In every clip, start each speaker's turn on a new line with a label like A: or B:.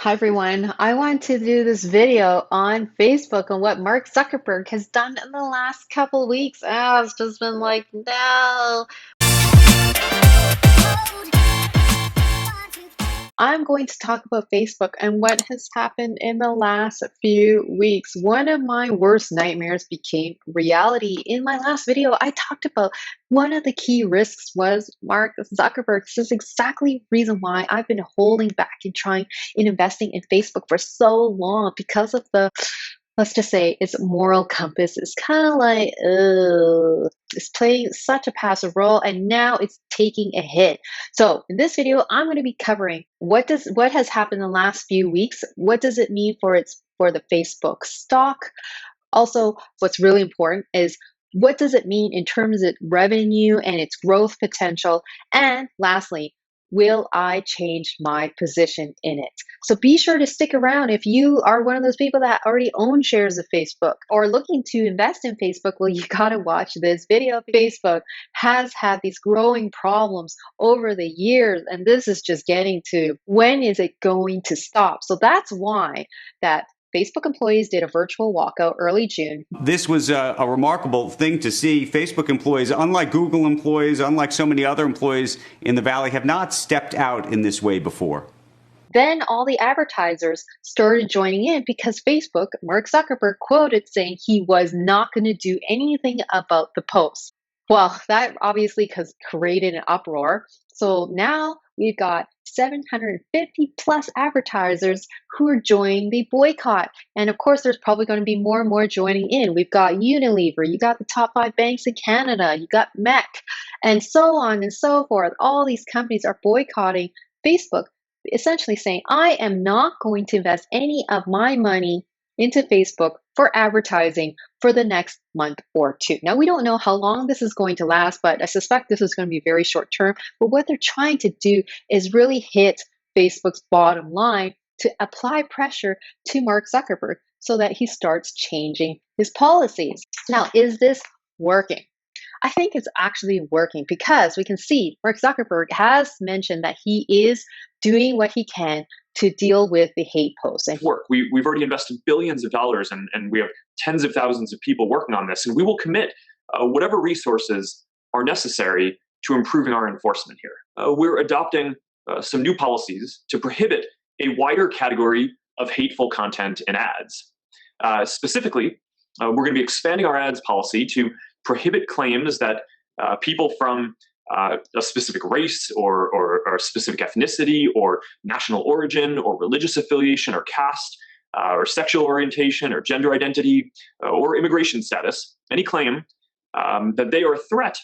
A: Hi everyone. I want to do this video on Facebook on what Mark Zuckerberg has done in the last couple weeks. It's just been like, no. I'm going to talk about Facebook and what has happened in the last few weeks. One of my worst nightmares became reality. In my last video, I talked about one of the key risks was Mark Zuckerberg. This is exactly the reason why I've been holding back and trying in investing in Facebook for so long because of the, let's just say, its moral compass is kind of like, it's playing such a passive role, and now it's taking a hit. So in this video, I'm going to be covering what has happened in the last few weeks. What does it mean for the Facebook stock? Also, what's really important is what does it mean in terms of revenue and its growth potential? And lastly, will I change my position in it? So be sure to stick around if you are one of those people that already own shares of Facebook or looking to invest in Facebook. Well, you got to watch this video. Facebook has had these growing problems over the years, and this is just getting to when is it going to stop? So that's why that Facebook employees did a virtual walkout early June.
B: This was a remarkable thing to see. Facebook employees, unlike Google employees, unlike so many other employees in the Valley, have not stepped out in this way before.
A: Then all the advertisers started joining in because Facebook, Mark Zuckerberg, quoted saying he was not going to do anything about the post. Well, that obviously created an uproar. So now we've got 750 plus advertisers who are joining the boycott. And of course, there's probably going to be more and more joining in. We've got Unilever, you got the top 5 banks in Canada, you got MEC, and so on and so forth. All these companies are boycotting Facebook, essentially saying, I am not going to invest any of my money into Facebook for advertising for the next month or two. Now, we don't know how long this is going to last, but I suspect this is going to be very short term. But what they're trying to do is really hit Facebook's bottom line to apply pressure to Mark Zuckerberg so that he starts changing his policies. Now, is this working? I think it's actually working because we can see Mark Zuckerberg has mentioned that he is doing what he can to deal with the hate posts. And
C: we've already invested billions of dollars and we have tens of thousands of people working on this. And we will commit whatever resources are necessary to improving our enforcement here. We're adopting some new policies to prohibit a wider category of hateful content in ads. Specifically, we're going to be expanding our ads policy to prohibit claims that people from a specific race or a specific ethnicity or national origin or religious affiliation or caste or sexual orientation or gender identity or immigration status, any claim that they are a threat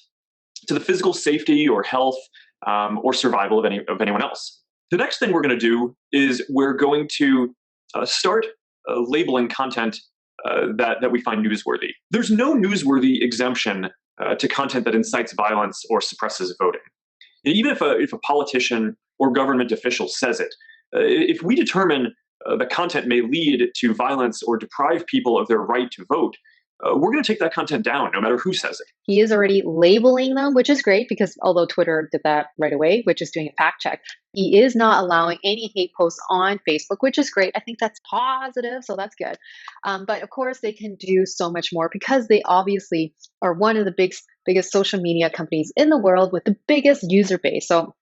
C: to the physical safety or health or survival of anyone else. The next thing we're going to do is we're going to start labeling content that we find newsworthy. There's no newsworthy exemption to content that incites violence or suppresses voting. And even if a politician or government official says it, if we determine the content may lead to violence or deprive people of their right to vote, we're going to take that content down, no matter who says it.
A: He is already labeling them, which is great because although Twitter did that right away, which is doing a fact check, he is not allowing any hate posts on Facebook, which is great. I think that's positive, so that's good. But of course, they can do so much more because they obviously are one of the biggest social media companies in the world with the biggest user base. So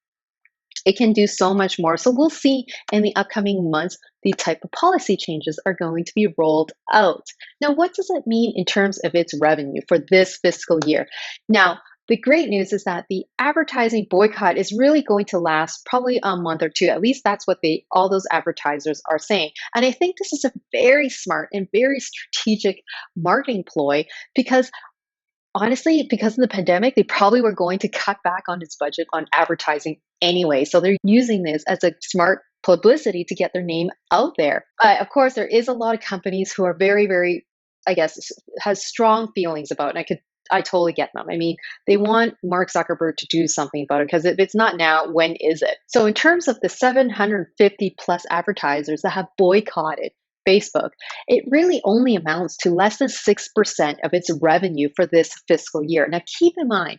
A: it can do so much more. So we'll see in the upcoming months the type of policy changes are going to be rolled out. Now, what does it mean in terms of its revenue for this fiscal year? Now, the great news is that the advertising boycott is really going to last probably a month or two. At least that's what all those advertisers are saying. And I think this is a very smart and very strategic marketing ploy because honestly, because of the pandemic, they probably were going to cut back on its budget on advertising anyway. So they're using this as a smart publicity to get their name out there. But of course, there is a lot of companies who are very, very, I guess, has strong feelings about it. And I totally get them. I mean, they want Mark Zuckerberg to do something about it because if it's not now, when is it? So in terms of the 750 plus advertisers that have boycotted Facebook, it really only amounts to less than 6% of its revenue for this fiscal year. Now, keep in mind,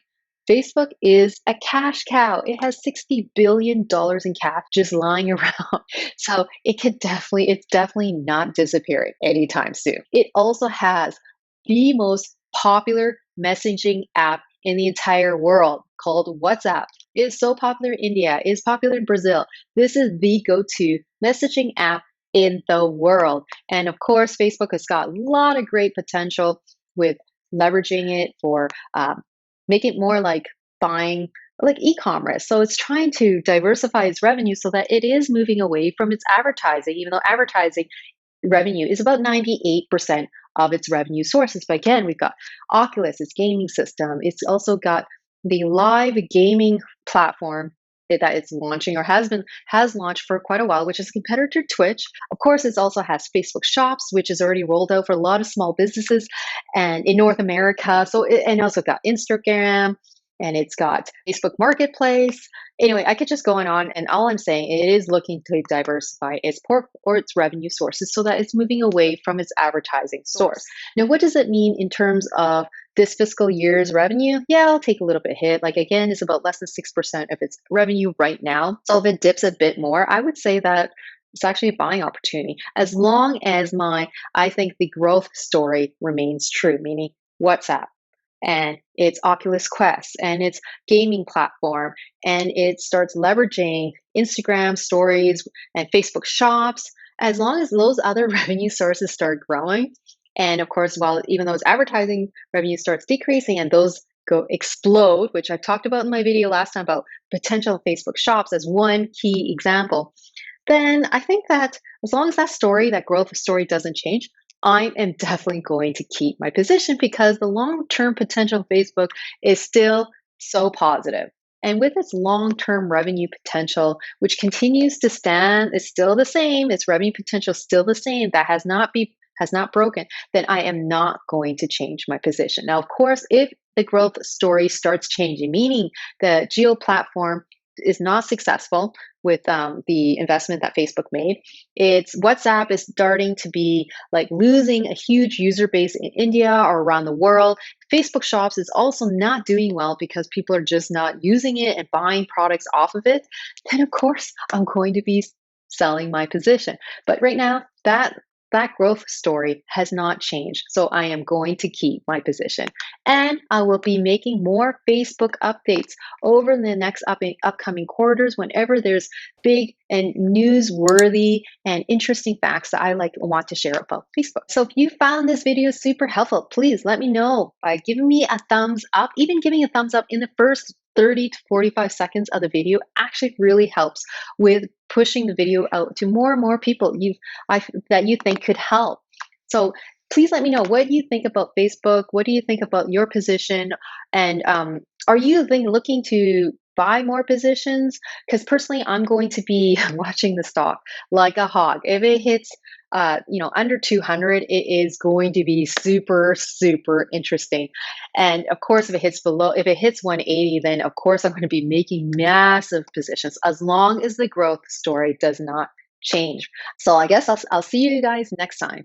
A: Facebook is a cash cow. It has $60 billion in cash just lying around. So it's definitely not disappearing anytime soon. It also has the most popular messaging app in the entire world called WhatsApp. It is so popular in India, it is popular in Brazil. This is the go-to messaging app in the world. And of course, Facebook has got a lot of great potential with leveraging it for make it more like buying like e-commerce. So it's trying to diversify its revenue so that it is moving away from its advertising, even though advertising revenue is about 98% of its revenue sources. But again, we've got Oculus, its gaming system. It's also got the live gaming platform that it's launching or has launched for quite a while, which is a competitor to Twitch. Of course, it also has Facebook Shops, which is already rolled out for a lot of small businesses and in North America. And also got Instagram, and it's got Facebook Marketplace. Anyway, I could just go on, and all I'm saying, it is looking to diversify its port or its revenue sources so that it's moving away from its advertising source. Now, what does it mean in terms of this fiscal year's revenue? Yeah, I'll take a little bit hit. Like again, it's about less than 6% of its revenue right now. So if it dips a bit more, I would say that it's actually a buying opportunity. As long as I think the growth story remains true, meaning WhatsApp and its Oculus Quest and its gaming platform, and it starts leveraging Instagram stories and Facebook shops, as long as those other revenue sources start growing. And of course, even though its advertising revenue starts decreasing and those go explode, which I talked about in my video last time about potential Facebook shops as one key example, then I think that as long as that growth story doesn't change, I am definitely going to keep my position because the long-term potential of Facebook is still so positive. And with its long-term revenue potential, which continues to stand, is still the same, its revenue potential is still the same, that has not broken, then I am not going to change my position. Now, of course, if the growth story starts changing, meaning the geo platform is not successful with the investment that Facebook made. Its WhatsApp is starting to be like losing a huge user base in India or around the world. Facebook Shops is also not doing well because people are just not using it and buying products off of it. Then of course I'm going to be selling my position. But right now that growth story has not changed. So I am going to keep my position. And I will be making more Facebook updates over the next upcoming quarters whenever there's big and newsworthy and interesting facts that I want to share about Facebook. So if you found this video super helpful, please let me know by giving me a thumbs up. Even giving a thumbs up in the first 30 to 45 seconds of the video actually really helps with pushing the video out to more and more people that you think could help. So please let me know, what do you think about Facebook? What do you think about your position? And are you looking to buy more positions? Because personally, I'm going to be watching the stock like a hawk. If it hits under 200, it is going to be super, super interesting. And of course, if it hits 180, then of course I'm going to be making massive positions as long as the growth story does not change. So I guess I'll see you guys next time.